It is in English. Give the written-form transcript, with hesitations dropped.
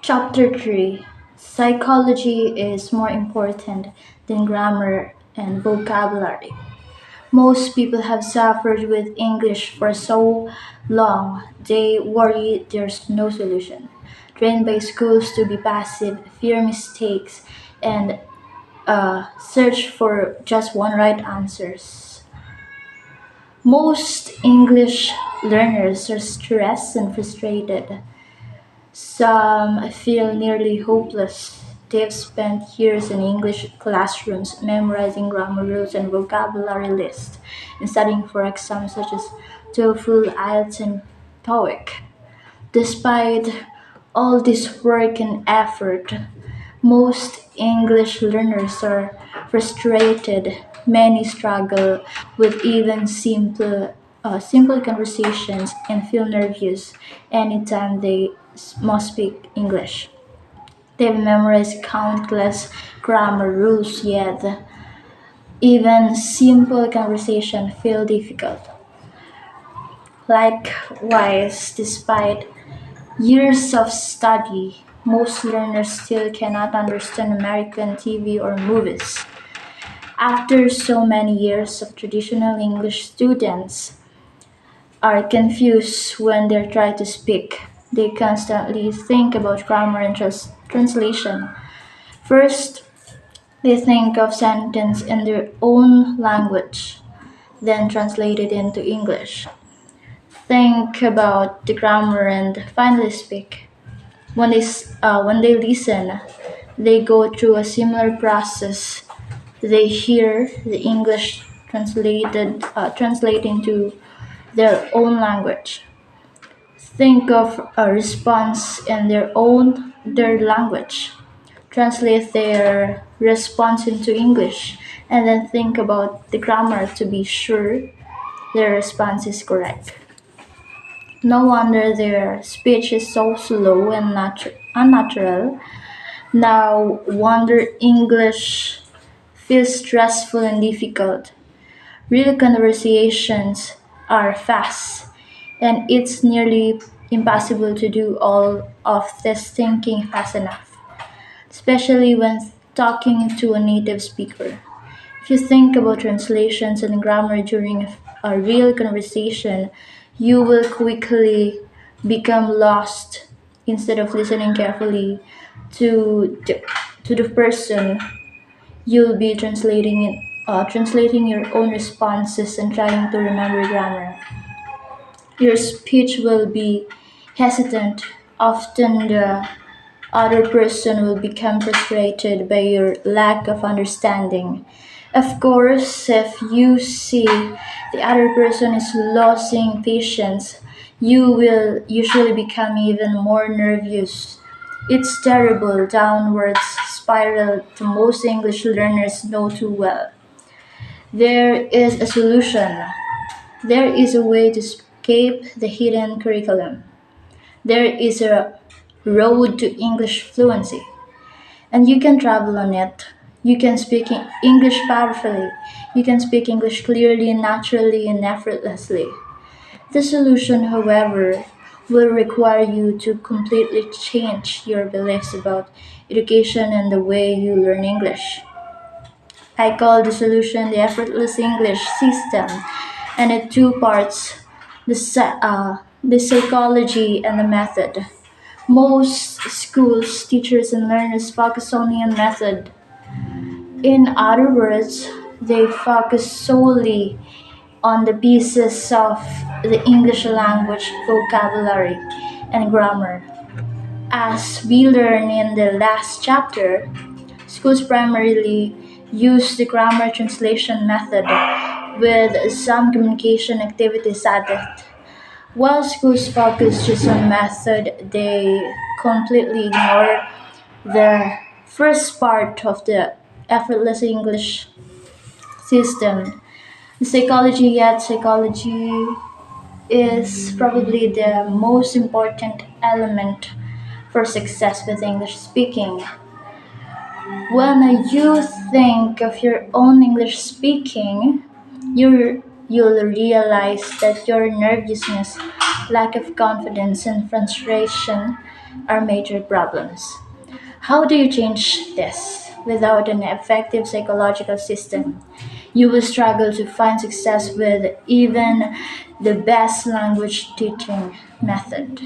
Chapter 3. Psychology is more important than grammar and vocabulary. Most people have suffered with English for so long they worry there's no solution. Trained by schools to be passive, fear mistakes, and search for just one right answers. Most English learners are stressed and frustrated. Some feel nearly hopeless. They've spent years in English classrooms memorizing grammar rules and vocabulary lists and studying for exams such as TOEFL, IELTS, and TOEIC. Despite all this work and effort, most English learners are frustrated. Many struggle with even simple conversations and feel nervous anytime they must speak English. They've memorized countless grammar rules, yet even simple conversation feel difficult. Likewise, despite years of study, most learners still cannot understand American TV or movies. After so many years of traditional English, students are confused when they try to speak. They constantly think about grammar and translation. First, they think of sentence in their own language, then translate it into English. Think about the grammar and finally speak. When they listen, they go through a similar process. They hear the English translate into their own language. Think of a response in their language. Translate their response into English, and then think about the grammar to be sure their response is correct. No wonder their speech is so slow and unnatural. No wonder English feels stressful and difficult. Real conversations are fast, and it's nearly impossible to do all of this thinking fast enough, especially when talking to a native speaker. If you think about translations and grammar during a real conversation, you will quickly become lost instead of listening carefully to the person. You'll be translating your own responses and trying to remember grammar. Your speech will be hesitant. Often the other person will become frustrated by your lack of understanding. Of course, if you see the other person is losing patience, you will usually become even more nervous. It's terrible downwards spiral that most English learners know too well. There is a solution. There is a way to escape the hidden curriculum. There is a road to English fluency, and you can travel on it. You can speak English powerfully. You can speak English clearly, naturally, and effortlessly. The solution, however, will require you to completely change your beliefs about education and the way you learn English. I call the solution the effortless English system, and it two parts the psychology and the method. Most schools, teachers, and learners focus only on method. In other words, they focus solely on the pieces of the English language vocabulary and grammar. As we learn in the last chapter, schools primarily use the grammar translation method with some communication activities added. While schools focus just on method, they completely ignore the first part of the effortless English system. Psychology is probably the most important element for success with English speaking. When you think of your own English speaking, you'll realize that your nervousness, lack of confidence, and frustration are major problems. How do you change this? Without an effective psychological system, you will struggle to find success with even the best language teaching method.